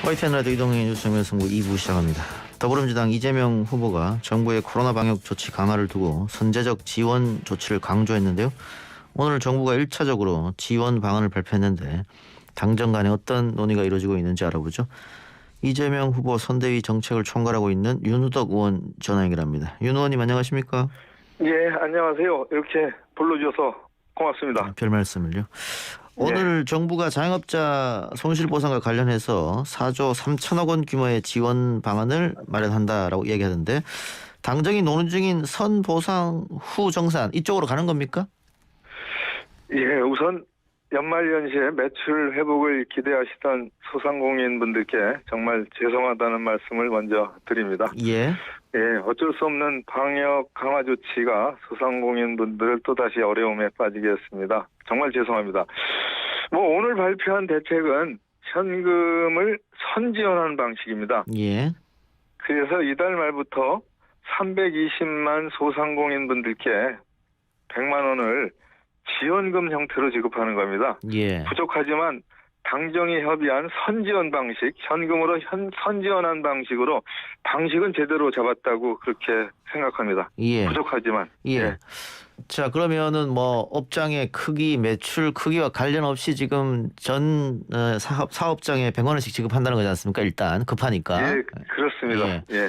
YTN 라디오 이동희 뉴스 정면승부 2부 시작합니다. 더불어민주당 이재명 후보가 정부의 코로나 방역 조치 강화를 두고 선제적 지원 조치를 강조했는데요. 오늘 정부가 1차적으로 지원 방안을 발표했는데 당정 간에 어떤 논의가 이루어지고 있는지 알아보죠. 이재명 후보 선대위 정책을 총괄하고 있는 윤우덕 의원 전화 연결합니다. 윤 의원님 안녕하십니까? 예, 안녕하세요. 이렇게 불러주셔서 고맙습니다. 별 말씀을요. 오늘 정부가 자영업자 손실보상과 관련해서 4조 3천억 원 규모의 지원 방안을 마련한다라고 얘기하던데 당정이 논의 중인 선보상 후 정산 이쪽으로 가는 겁니까? 예, 우선 연말연시에 매출 회복을 기대하시던 소상공인분들께 정말 죄송하다는 말씀을 먼저 드립니다. 예. 예, 어쩔 수 없는 방역 강화 조치가 소상공인분들을 또다시 어려움에 빠지게 했습니다. 정말 죄송합니다. 오늘 발표한 대책은 현금을 선지원하는 방식입니다. 예. 그래서 이달 말부터 320만 소상공인분들께 100만 원을 지원금 형태로 지급하는 겁니다. 예. 부족하지만 당정이 협의한 선지원 방식, 현금으로 선지원한 방식으로 방식은 제대로 잡았다고 그렇게 생각합니다. 예. 부족하지만. 예. 자, 그러면은 뭐 업장의 크기, 매출 크기와 관련 없이 지금 전 사업장에 100만 원씩 지급한다는 거지 않습니까? 일단 급하니까. 예, 그렇습니다. 예. 예.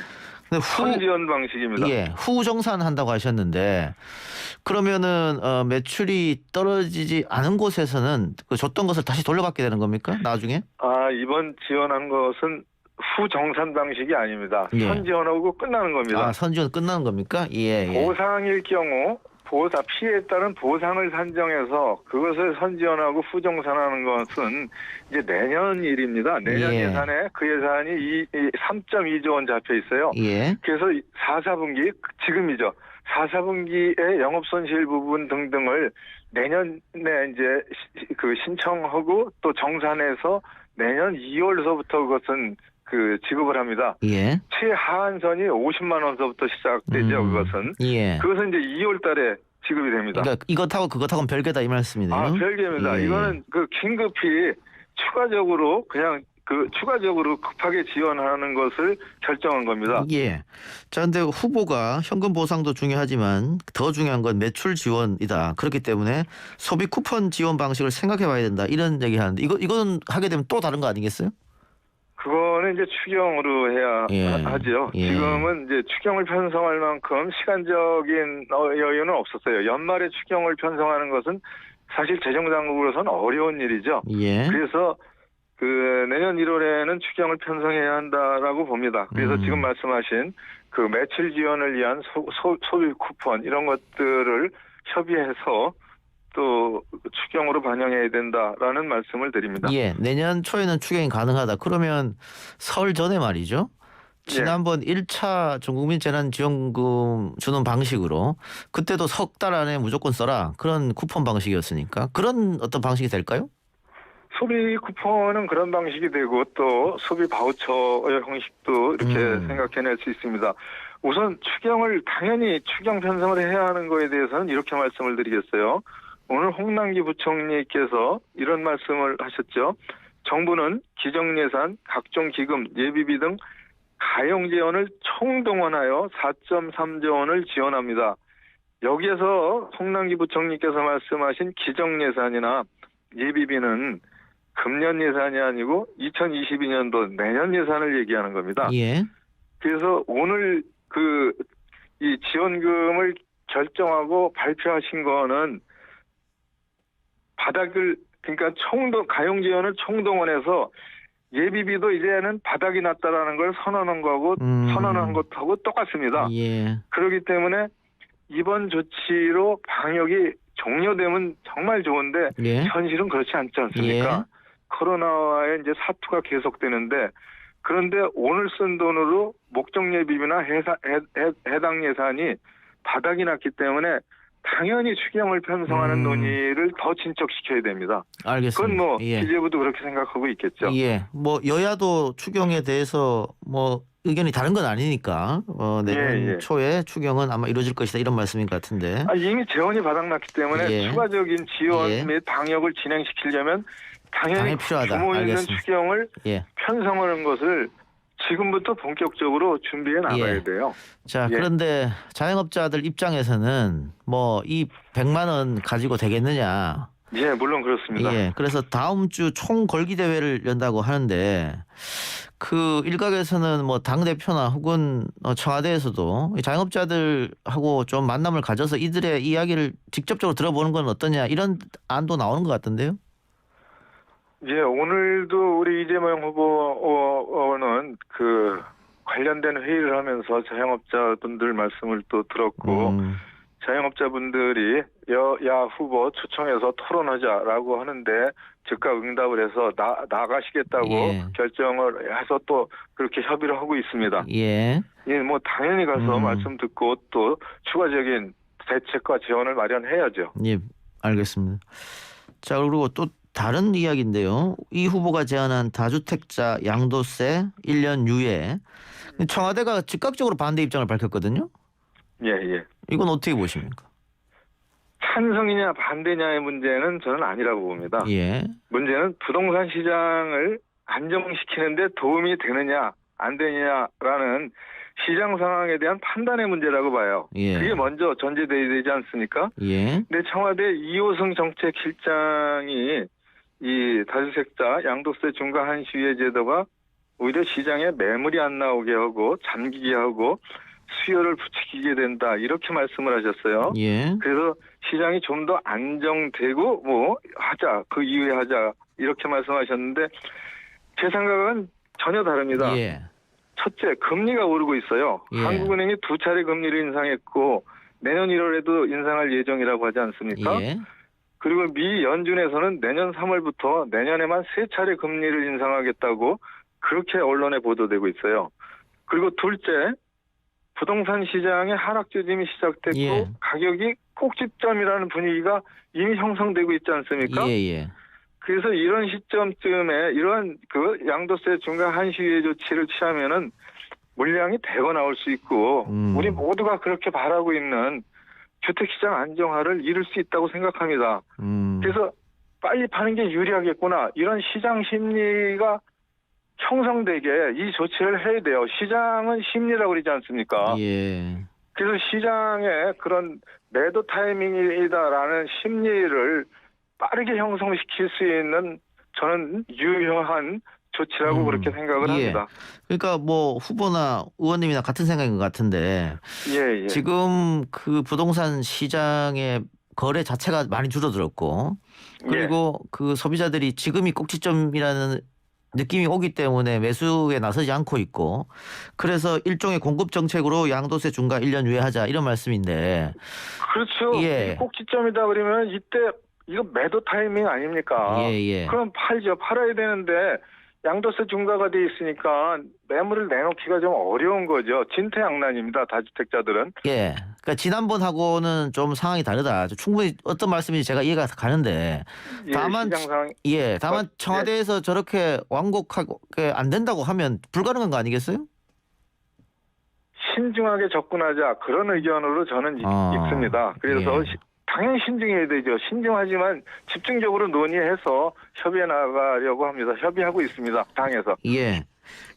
근데 선지원 방식입니다. 예, 후 정산한다고 하셨는데 그러면은 매출이 떨어지지 않은 곳에서는 그 줬던 것을 다시 돌려받게 되는 겁니까? 나중에? 이번 지원한 것은 후 정산 방식이 아닙니다. 예. 선지원하고 끝나는 겁니다. 선지원 끝나는 겁니까? 예. 보상일 경우 피해에 따른 보상을 산정해서 그것을 선지원하고 후정산하는 것은 이제 내년 일입니다. 내년 예. 예산에 그 예산이 3.2조 원 잡혀 있어요. 예. 그래서 4분기 지금이죠. 4분기의 영업손실 부분 등등을 내년에 이제 그 신청하고 또 정산해서 내년 2월서부터 그것은 지급을 합니다. 예. 최하한선이 50만 원서부터 시작되죠. 그것은. 예. 그것은 이제 2월 달에 지급이 됩니다. 그러니까 이것하고 그것하고는 별개다 이 말씀이네요. 별개입니다. 예. 이거는 긴급히 추가적으로 추가적으로 급하게 지원하는 것을 결정한 겁니다. 예. 자, 근데 후보가 현금 보상도 중요하지만 더 중요한 건 매출 지원이다. 그렇기 때문에 소비 쿠폰 지원 방식을 생각해 봐야 된다. 이런 얘기 하는데 이거는 하게 되면 또 다른 거 아니겠어요? 그거는 이제 추경으로 해야 하죠. 예. 지금은 이제 추경을 편성할 만큼 시간적인 여유는 없었어요. 연말에 추경을 편성하는 것은 사실 재정당국으로서는 어려운 일이죠. 예. 그래서 내년 1월에는 추경을 편성해야 한다라고 봅니다. 그래서 지금 말씀하신 매출 지원을 위한 소비 쿠폰 이런 것들을 협의해서 또 추경으로 반영해야 된다라는 말씀을 드립니다. 예, 내년 초에는 추경이 가능하다. 그러면 설 전에 말이죠. 지난번 1차 전국민 재난지원금 주는 방식으로 그때도 석 달 안에 무조건 써라. 그런 쿠폰 방식이었으니까. 그런 어떤 방식이 될까요? 소비 쿠폰은 그런 방식이 되고 또 소비 바우처의 형식도 이렇게 생각해낼 수 있습니다. 우선 당연히 추경 편성을 해야 하는 거에 대해서는 이렇게 말씀을 드리겠어요. 오늘 홍남기 부총리께서 이런 말씀을 하셨죠. 정부는 기정예산, 각종 기금, 예비비 등 가용 지원을 총동원하여 4.3조 원을 지원합니다. 여기에서 홍남기 부총리께서 말씀하신 기정예산이나 예비비는 금년 예산이 아니고 2022년도 내년 예산을 얘기하는 겁니다. 예. 그래서 오늘 이 지원금을 결정하고 발표하신 거는 그러니까 가용 지원을 총동원해서 예비비도 이제는 바닥이 났다라는 걸 선언한 것하고 똑같습니다. 예. 그렇기 때문에 이번 조치로 방역이 종료되면 정말 좋은데 예. 현실은 그렇지 않지 않습니까? 예. 코로나와의 이제 사투가 계속되는데 그런데 오늘 쓴 돈으로 목적 예비비나 해당 예산이 바닥이 났기 때문에 당연히 추경을 편성하는 논의를 더 진척시켜야 됩니다. 알겠습니다. 그건 예. 기재부도 그렇게 생각하고 있겠죠. 예. 여야도 추경에 대해서 의견이 다른 건 아니니까 내년 초에 추경은 아마 이루어질 것이다 이런 말씀인 것 같은데. 이미 재원이 바닥났기 때문에 추가적인 지원 및 방역을 진행시키려면 당연히 필요하다. 규모 있는 알겠습니다. 추경을 예. 편성하는 것을 지금부터 본격적으로 준비해 나가야 예. 돼요. 자, 예. 그런데 자영업자들 입장에서는 뭐 이 100만 원 가지고 되겠느냐. 예, 물론 그렇습니다. 예. 그래서 다음 주 총 걸기 대회를 연다고 하는데 그 일각에서는 뭐 당 대표나 혹은 청와대에서도 이 자영업자들하고 좀 만남을 가져서 이들의 이야기를 직접적으로 들어보는 건 어떠냐 이런 안도 나오는 것 같던데요. 예, 오늘도 우리 이재명 후보는 그 관련된 회의를 하면서 자영업자분들 말씀을 또 들었고 자영업자분들이 여야 후보 초청해서 토론하자라고 하는데 즉각 응답을 해서 나가시겠다고 예. 결정을 해서 또 그렇게 협의를 하고 있습니다. 예. 예, 뭐 당연히 가서 말씀 듣고 또 추가적인 대책과 지원을 마련해야죠. 예, 알겠습니다. 자, 그리고 또 다른 이야기인데요. 이 후보가 제안한 다주택자 양도세 1년 유예. 청와대가 즉각적으로 반대 입장을 밝혔거든요. 예, 예. 이건 어떻게 보십니까? 찬성이냐 반대냐의 문제는 저는 아니라고 봅니다. 예. 문제는 부동산 시장을 안정시키는데 도움이 되느냐 안 되느냐라는 시장 상황에 대한 판단의 문제라고 봐요. 예. 그게 먼저 전제돼야 되지 않습니까? 예. 근데 청와대 이호승 정책실장이 이 다주택자 양도세 중과 한시 유예 제도가 오히려 시장에 매물이 안 나오게 하고 잠기게 하고 수요를 부추기게 된다 이렇게 말씀을 하셨어요. 예. 그래서 시장이 좀 더 안정되고 뭐 하자 그 이후에 하자 이렇게 말씀하셨는데 제 생각은 전혀 다릅니다. 예. 첫째 금리가 오르고 있어요. 예. 한국은행이 2차례 금리를 인상했고 내년 1월에도 인상할 예정이라고 하지 않습니까? 예. 그리고 미 연준에서는 내년 3월부터 내년에만 3차례 금리를 인상하겠다고 그렇게 언론에 보도되고 있어요. 그리고 둘째 부동산 시장의 하락 조짐이 시작됐고 예. 가격이 꼭지점이라는 분위기가 이미 형성되고 있지 않습니까? 예. 그래서 이런 시점쯤에 이런 그 양도세 중과 한시 유예 조치를 취하면은 물량이 대거 나올 수 있고 우리 모두가 그렇게 바라고 있는 주택시장 안정화를 이룰 수 있다고 생각합니다. 그래서 빨리 파는 게 유리하겠구나 이런 시장 심리가 형성되게 이 조치를 해야 돼요. 시장은 심리라고 그러지 않습니까? 예. 그래서 시장의 그런 매도 타이밍이다라는 심리를 빠르게 형성시킬 수 있는 저는 유효한 조치라고 그렇게 생각을 예. 합니다. 그러니까 뭐 후보나 의원님이나 같은 생각인 것 같은데 예, 예. 지금 그 부동산 시장의 거래 자체가 많이 줄어들었고 그리고 그 소비자들이 지금이 꼭지점이라는 느낌이 오기 때문에 매수에 나서지 않고 있고 그래서 일종의 공급 정책으로 양도세 중과 1년 유예하자 이런 말씀인데 그렇죠. 예. 꼭지점이다 그러면 이때 이거 매도 타이밍 아닙니까? 예. 그럼 팔죠. 팔아야 되는데 양도세 중과가 돼 있으니까 매물을 내놓기가 좀 어려운 거죠. 진퇴양난입니다. 다주택자들은. 예. 그러니까 지난번하고는 좀 상황이 다르다. 충분히 어떤 말씀인지 제가 이해가 가는데 다만 시장 상황. 다만 청와대에서 저렇게 완곡하게 안 된다고 하면 불가능한 거 아니겠어요? 신중하게 접근하자 그런 의견으로 저는 있습니다. 그래서 예. 당연히 신중해야 되죠. 신중하지만 집중적으로 논의해서 협의해 나가려고 합니다. 협의하고 있습니다. 당에서. 예.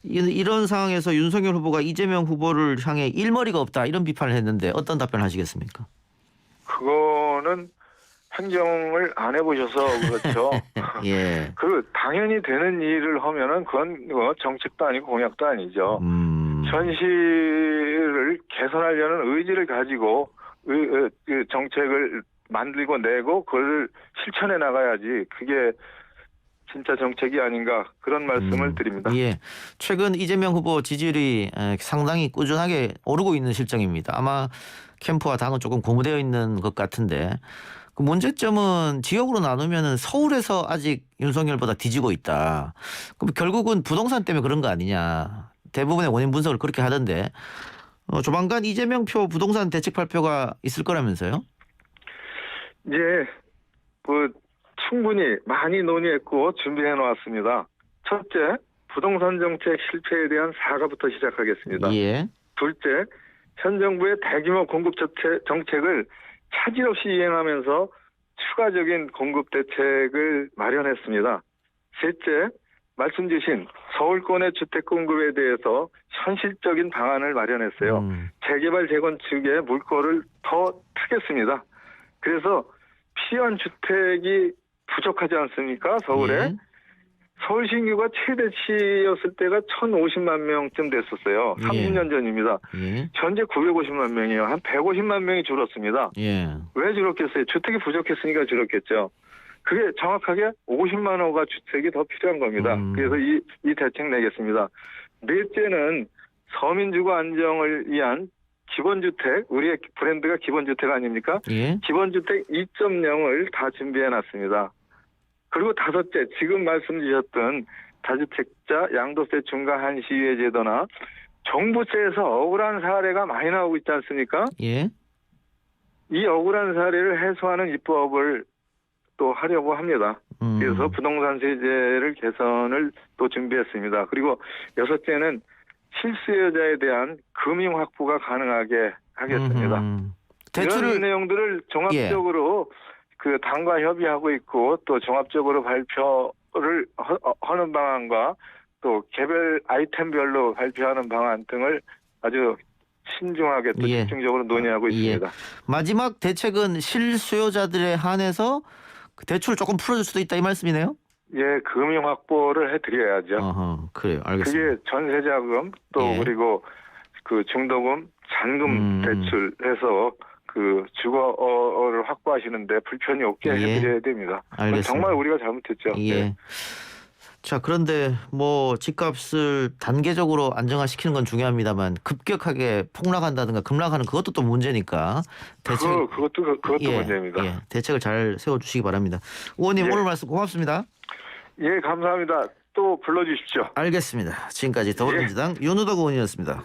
이런 상황에서 윤석열 후보가 이재명 후보를 향해 일머리가 없다 이런 비판을 했는데 어떤 답변을 하시겠습니까? 그거는 행정을 안 해보셔서 그렇죠. 예. 그 당연히 되는 일을 하면은 그건 정책도 아니고 공약도 아니죠. 현실을 개선하려는 의지를 가지고 그 정책을 만들고 내고 그걸 실천해 나가야지 그게 진짜 정책이 아닌가 그런 말씀을 드립니다. 예. 최근 이재명 후보 지지율이 상당히 꾸준하게 오르고 있는 실정입니다. 아마 캠프와 당은 조금 고무되어 있는 것 같은데 그 문제점은 지역으로 나누면 서울에서 아직 윤석열보다 뒤지고 있다. 그럼 결국은 부동산 때문에 그런 거 아니냐. 대부분의 원인 분석을 그렇게 하던데 조만간 이재명 표 부동산 대책 발표가 있을 거라면서요? 예, 충분히 많이 논의했고 준비해 놓았습니다. 첫째, 부동산 정책 실패에 대한 사과부터 시작하겠습니다. 예. 둘째, 현 정부의 대규모 공급 정책을 차질 없이 이행하면서 추가적인 공급 대책을 마련했습니다. 셋째, 말씀 주신 서울권의 주택 공급에 대해서 현실적인 방안을 마련했어요. 재개발 재건축에 물꼬를 더 트겠습니다. 그래서 필요한 주택이 부족하지 않습니까? 서울에. 예. 서울 신규가 최대치였을 때가 1,050만 명쯤 됐었어요. 예. 30년 전입니다. 예. 현재 950만 명이에요. 한 150만 명이 줄었습니다. 예. 왜 줄었겠어요? 주택이 부족했으니까 줄었겠죠. 그게 정확하게 50만 호가 주택이 더 필요한 겁니다. 그래서 이 대책 내겠습니다. 넷째는 서민주거 안정을 위한 기본주택, 우리의 브랜드가 기본주택 아닙니까? 예. 기본주택 2.0을 다 준비해놨습니다. 그리고 다섯째, 지금 말씀 주셨던 다주택자 양도세 중과 한시유예 제도나 종부세에서 억울한 사례가 많이 나오고 있지 않습니까? 예. 이 억울한 사례를 해소하는 입법을 또 하려고 합니다. 그래서 부동산 세제를 개선을 또 준비했습니다. 그리고 여섯째는 실수요자에 대한 금융 확보가 가능하게 하겠습니다. 대출을 이런 내용들을 종합적으로 그 당과 협의하고 있고 또 종합적으로 발표를 하는 방안과 또 개별 아이템별로 발표하는 방안 등을 아주 신중하게 또 집중적으로 논의하고 있습니다. 마지막 대책은 실수요자들에 한해서 그 대출을 조금 풀어줄 수도 있다 이 말씀이네요. 예, 금융 확보를 해드려야죠. 그래요. 알겠습니다. 그게 전세자금 또 그리고 그 중도금, 잔금 대출해서 그 주거를 확보하시는데 불편이 없게 해드려야 됩니다. 알겠습니다. 정말 우리가 잘못했죠. 예. 자, 그런데 뭐 집값을 단계적으로 안정화시키는 건 중요합니다만 급격하게 폭락한다든가 급락하는 그것도 또 문제니까 그것도 문제입니다. 예, 대책을 잘 세워주시기 바랍니다. 의원님 오늘 말씀 고맙습니다. 예, 감사합니다. 또 불러주십시오. 알겠습니다. 지금까지 더불어민주당 윤우덕 의원이었습니다.